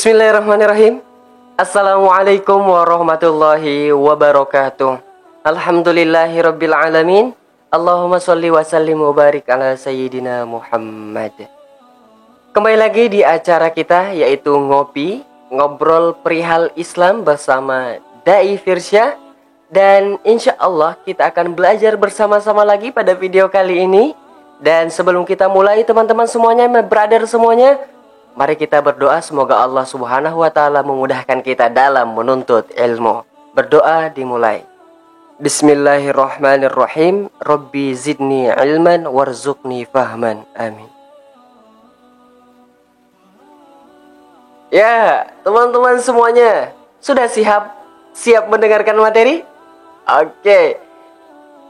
Bismillahirrahmanirrahim. Assalamualaikum warahmatullahi wabarakatuh. Alhamdulillahirabbil alamin. Allahumma sholli wa sallim wa barik ala sayyidina Muhammad. Kembali lagi di acara kita, yaitu Ngopi, ngobrol perihal Islam bersama Dai Firsya. Dan insya Allah kita akan belajar bersama-sama lagi pada video kali ini. Dan sebelum kita mulai, teman-teman semuanya, brother semuanya, mari kita berdoa semoga Allah Subhanahu wa Ta'ala memudahkan kita dalam menuntut ilmu. Berdoa dimulai. Bismillahirrahmanirrahim. Rabbi zidni ilman warzuqni fahman. Amin. Ya, teman-teman semuanya, sudah siap mendengarkan materi? Oke.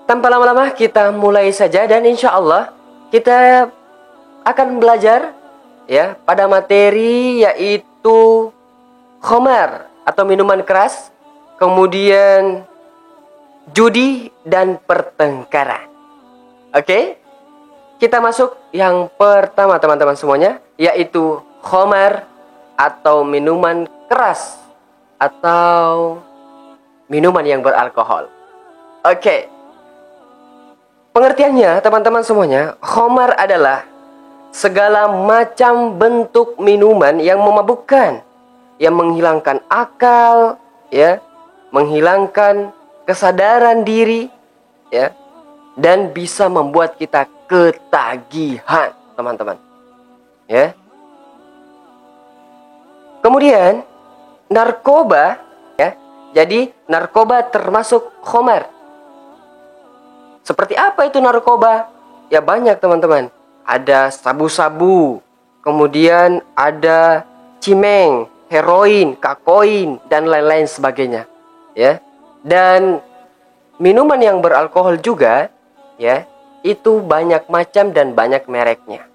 Tanpa lama-lama kita mulai saja, dan insya Allah kita akan belajar ya pada materi yaitu khamar atau minuman keras, kemudian judi dan pertengkaran. Oke? Kita masuk yang pertama teman-teman semuanya, yaitu khamar atau minuman keras atau minuman yang beralkohol. Oke. Pengertiannya teman-teman semuanya, khamar adalah segala macam bentuk minuman yang memabukkan, yang menghilangkan akal, ya, menghilangkan kesadaran diri, ya, dan bisa membuat kita ketagihan, teman-teman. Ya. Kemudian narkoba, ya. Jadi narkoba termasuk khamar. Seperti apa itu narkoba? Ya banyak teman-teman. Ada sabu-sabu, kemudian ada cimeng, heroin, kakoin, dan lain-lain sebagainya. Ya. Dan minuman yang beralkohol juga, ya, itu banyak macam dan banyak mereknya.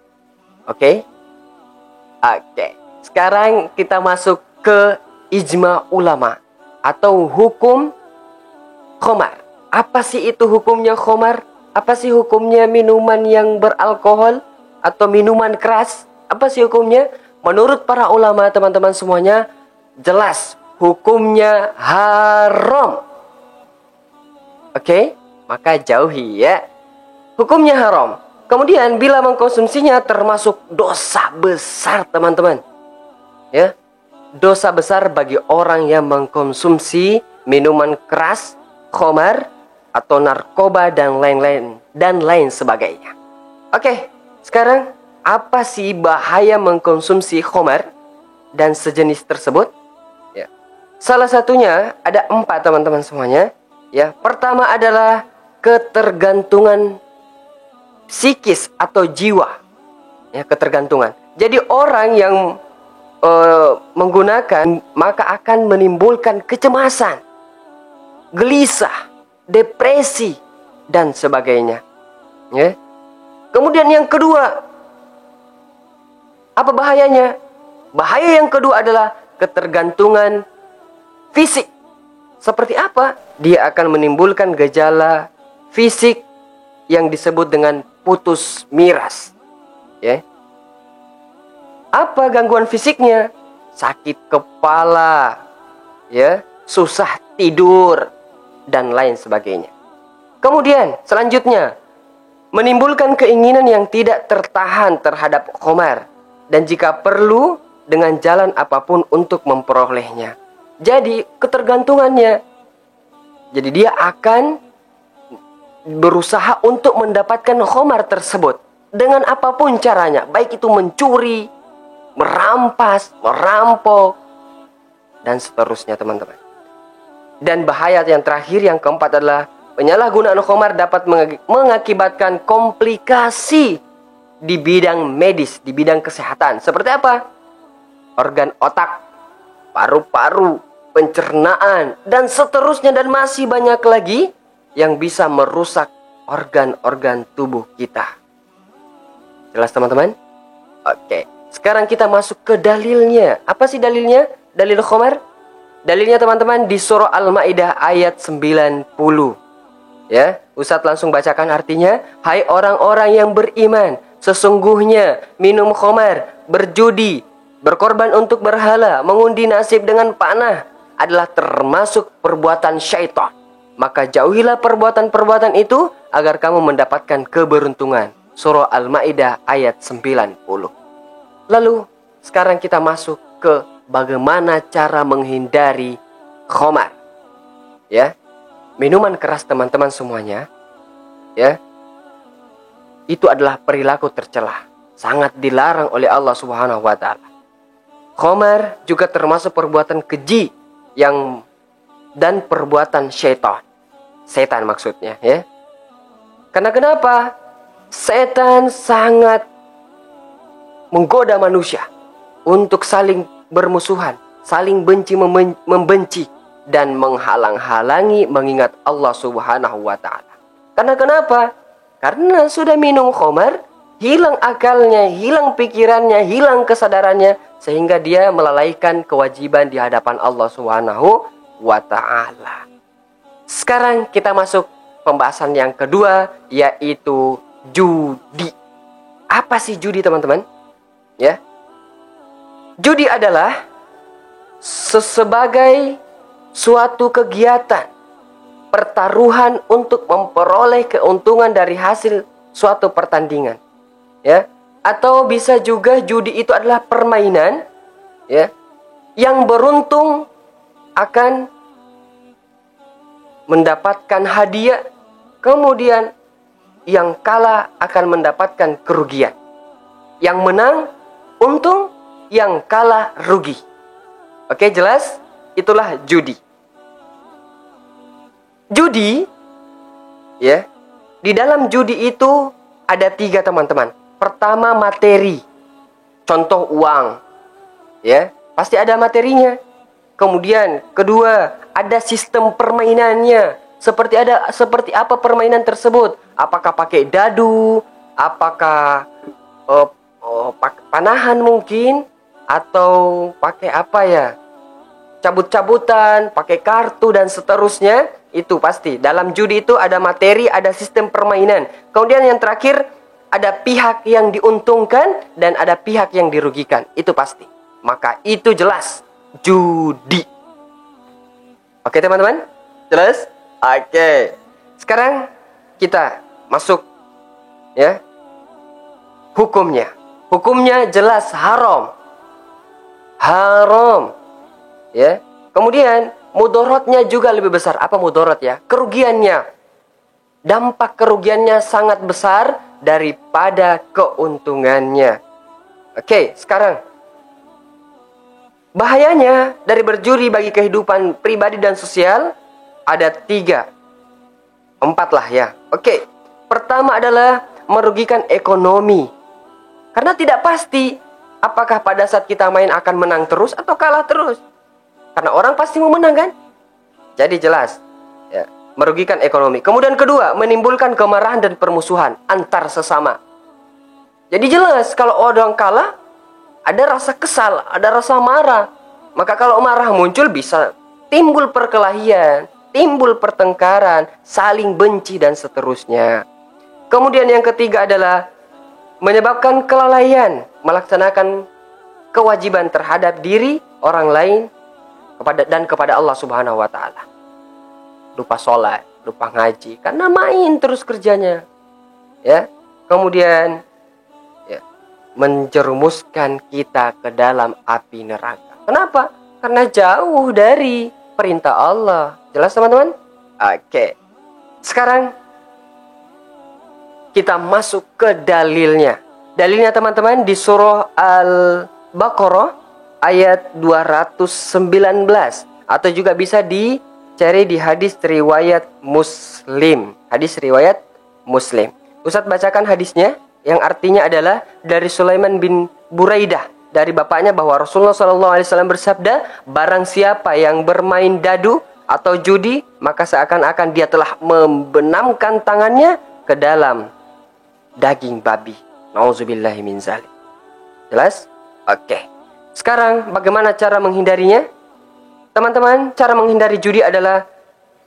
Oke? Oke. Sekarang kita masuk ke ijma ulama atau hukum khamar. Apa sih itu hukumnya khamar? Apa sih hukumnya minuman yang beralkohol atau minuman keras? Apa sih hukumnya? Menurut para ulama teman-teman semuanya, jelas hukumnya haram. Oke? Maka jauhi ya. Hukumnya haram. Kemudian bila mengkonsumsinya termasuk dosa besar teman-teman. Ya. Dosa besar bagi orang yang mengkonsumsi minuman keras, khamar, atau narkoba dan lain sebagainya. Oke, sekarang apa sih bahaya mengkonsumsi khamar dan sejenis tersebut? Ya. Salah satunya ada 4 teman-teman semuanya. Ya, pertama adalah ketergantungan psikis atau jiwa. Ya, ketergantungan. Jadi orang yang menggunakan maka akan menimbulkan kecemasan, gelisah, depresi, dan sebagainya. Ya. Kemudian yang kedua, apa bahayanya? Bahaya yang kedua adalah ketergantungan fisik. Seperti apa? Dia akan menimbulkan gejala fisik yang disebut dengan putus miras. Ya. Apa gangguan fisiknya? Sakit kepala, ya, susah tidur, dan lain sebagainya. Kemudian selanjutnya, menimbulkan keinginan yang tidak tertahan terhadap khamar, dan jika perlu dengan jalan apapun untuk memperolehnya. Jadi ketergantungannya, jadi dia akan berusaha untuk mendapatkan khamar tersebut dengan apapun caranya, baik itu mencuri, merampas, merampok, dan seterusnya teman-teman. Dan bahaya yang terakhir, yang keempat adalah penyalahgunaan khamar dapat mengakibatkan komplikasi di bidang medis, di bidang kesehatan. Seperti apa? Organ otak, paru-paru, pencernaan, dan seterusnya, dan masih banyak lagi yang bisa merusak organ-organ tubuh kita. Jelas teman-teman? Oke. Sekarang kita masuk ke dalilnya. Apa sih dalilnya? Dalil khamar? Dalilnya teman-teman di surah Al-Maidah ayat 90. Ya, Ustadz langsung bacakan artinya. Hai orang-orang yang beriman, sesungguhnya minum khamar, berjudi, berkorban untuk berhala, mengundi nasib dengan panah adalah termasuk perbuatan syaitan. Maka jauhilah perbuatan-perbuatan itu agar kamu mendapatkan keberuntungan. Surah Al-Maidah ayat 90. Lalu sekarang kita masuk ke bagaimana cara menghindari khamar. Ya. Minuman keras teman-teman semuanya, ya. Itu adalah perilaku tercela, sangat dilarang oleh Allah Subhanahu wa taala. Khamar juga termasuk perbuatan keji dan perbuatan syaitan. Setan maksudnya, ya. Karena kenapa? Setan sangat menggoda manusia untuk saling bermusuhan, saling membenci dan menghalang-halangi mengingat Allah Subhanahu wa taala. Karena kenapa? Karena sudah minum khamar, hilang akalnya, hilang pikirannya, hilang kesadarannya, sehingga dia melalaikan kewajiban di hadapan Allah Subhanahu wa taala. Sekarang kita masuk pembahasan yang kedua, yaitu judi. Apa sih judi, teman-teman? Ya. Judi adalah sebagai suatu kegiatan pertaruhan untuk memperoleh keuntungan dari hasil suatu pertandingan, ya. Atau bisa juga judi itu adalah permainan, ya, yang beruntung akan mendapatkan hadiah, kemudian yang kalah akan mendapatkan kerugian. Yang menang untung, yang kalah rugi. Oke, jelas? Itulah judi. Judi, ya, di dalam judi itu ada 3, teman-teman. Pertama, materi. Contoh uang, ya, pasti ada materinya. Kemudian kedua, ada sistem permainannya. Seperti apa permainan tersebut? Apakah pakai dadu? Apakah panahan mungkin? Atau pakai apa ya? Cabut-cabutan, pakai kartu dan seterusnya. Itu pasti. Dalam judi itu ada materi, ada sistem permainan. Kemudian yang terakhir, ada pihak yang diuntungkan dan ada pihak yang dirugikan. Itu pasti. Maka itu jelas judi. Oke, teman-teman? Jelas? Oke. Sekarang kita masuk, ya. Hukumnya. Hukumnya jelas haram. Haram. Ya. Kemudian mudorotnya juga lebih besar. Apa mudorot, ya? Kerugiannya. Dampak kerugiannya sangat besar daripada keuntungannya. Oke, sekarang bahayanya dari berjudi bagi kehidupan pribadi dan sosial ada 3, 4 lah, ya. Oke, pertama adalah merugikan ekonomi. Karena tidak pasti apakah pada saat kita main akan menang terus atau kalah terus. Karena orang pasti mau menang, kan? Jadi jelas, ya, merugikan ekonomi. Kemudian kedua, menimbulkan kemarahan dan permusuhan antar sesama. Jadi jelas kalau orang kalah, ada rasa kesal, ada rasa marah. Maka kalau marah muncul bisa timbul perkelahian, timbul pertengkaran, saling benci dan seterusnya. Kemudian yang ketiga adalah menyebabkan kelalaian melaksanakan kewajiban terhadap diri, orang lain, kepada Allah Subhanahu wa taala. Lupa sholat, lupa ngaji karena main terus kerjanya. Ya. Kemudian, ya, menjerumuskan kita ke dalam api neraka. Kenapa? Karena jauh dari perintah Allah. Jelas, teman-teman? Oke. Sekarang kita masuk ke dalilnya. Dalilnya, teman-teman, di surah Al-Baqarah ayat 219. Atau juga bisa dicari di hadis riwayat Muslim. Hadis riwayat Muslim. Ustadz bacakan hadisnya, yang artinya adalah dari Sulaiman bin Buraidah, dari bapaknya, bahwa Rasulullah SAW bersabda, barang siapa yang bermain dadu atau judi, maka seakan-akan dia telah membenamkan tangannya ke dalam daging babi. Nauzubillahi min zalik. Jelas? Oke. Sekarang bagaimana cara menghindarinya? Teman-teman, cara menghindari judi adalah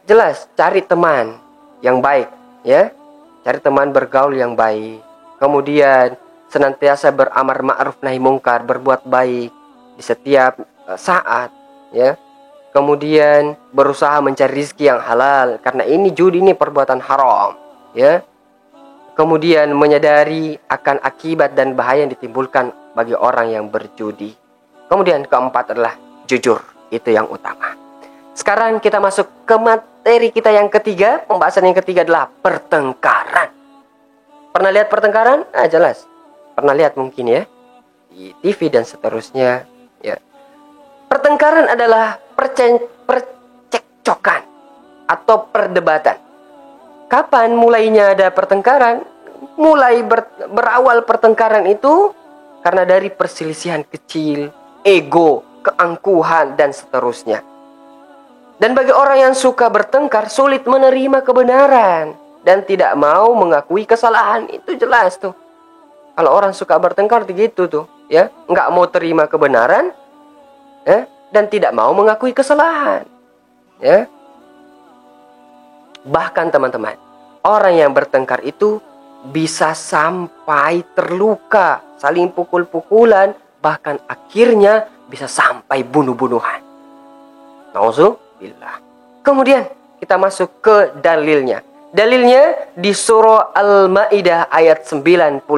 jelas, cari teman yang baik, ya. Cari teman bergaul yang baik. Kemudian senantiasa beramar ma'ruf nahi mungkar, berbuat baik, di setiap saat, ya. Kemudian berusaha mencari rezeki yang halal, karena ini judi ini perbuatan haram, ya. Kemudian menyadari akan akibat dan bahaya yang ditimbulkan bagi orang yang berjudi. Kemudian keempat adalah jujur, itu yang utama. Sekarang kita masuk ke materi kita yang ketiga. Pembahasan yang ketiga adalah pertengkaran. Pernah lihat pertengkaran? Jelas. Pernah lihat mungkin ya, di TV dan seterusnya, ya. Pertengkaran adalah percekcokan atau perdebatan. Kapan mulainya ada pertengkaran? Mulai berawal pertengkaran itu karena dari perselisihan kecil, ego, keangkuhan, dan seterusnya. Dan bagi orang yang suka bertengkar, sulit menerima kebenaran dan tidak mau mengakui kesalahan. Itu jelas tuh. Kalau orang suka bertengkar begitu tuh, ya, nggak mau terima kebenaran, ya, dan tidak mau mengakui kesalahan, ya. Bahkan teman-teman, orang yang bertengkar itu bisa sampai terluka, saling pukul-pukulan, bahkan akhirnya bisa sampai bunuh-bunuhan. Nauzubillah. Kemudian kita masuk ke dalilnya. Dalilnya di surah Al-Maidah ayat 91.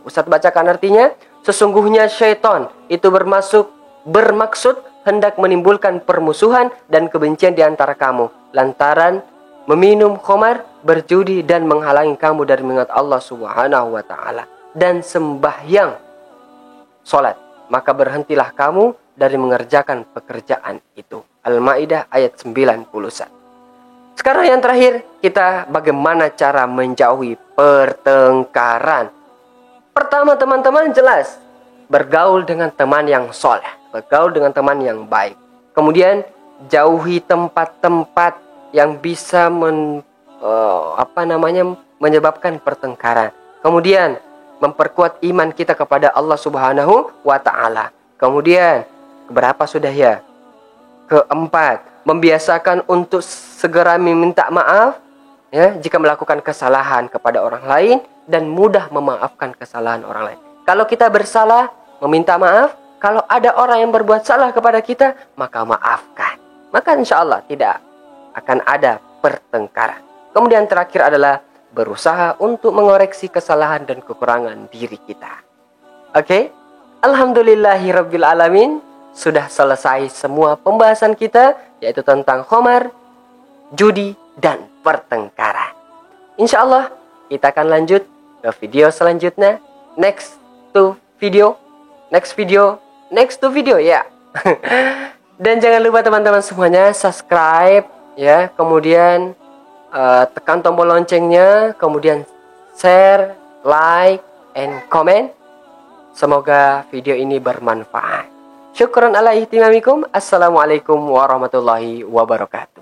Ustaz bacakan artinya. Sesungguhnya syaitan itu bermaksud hendak menimbulkan permusuhan dan kebencian di antara kamu lantaran meminum khamar, berjudi, dan menghalangi kamu dari mengingat Allah Subhanahu wa ta'ala dan sembahyang salat. Maka berhentilah kamu dari mengerjakan pekerjaan itu. Al-Maidah ayat 91. Sekarang yang terakhir, kita bagaimana cara menjauhi pertengkaran. Pertama teman-teman, jelas bergaul dengan teman yang soleh, bergaul dengan teman yang baik. Kemudian jauhi tempat-tempat yang bisa menyebabkan pertengkaran. Kemudian memperkuat iman kita kepada Allah Subhanahu wa ta'ala. Kemudian berapa sudah ya? Keempat, membiasakan untuk segera meminta maaf, ya, jika melakukan kesalahan kepada orang lain dan mudah memaafkan kesalahan orang lain. Kalau kita bersalah, meminta maaf. Kalau ada orang yang berbuat salah kepada kita, maka maafkan. Maka insya Allah tidak akan ada pertengkaran. Kemudian terakhir adalah berusaha untuk mengoreksi kesalahan dan kekurangan diri kita. Oke? Alhamdulillahirabbil alamin. Sudah selesai semua pembahasan kita, yaitu tentang khamar, judi, dan pertengkaran. Insya Allah kita akan lanjut ke video selanjutnya. Next to video ya. Dan jangan lupa teman-teman semuanya subscribe, ya. Kemudian tekan tombol loncengnya, kemudian share, like, and comment. Semoga video ini bermanfaat. Syukran ala ihtimamikum. Assalamualaikum warahmatullahi wabarakatuh.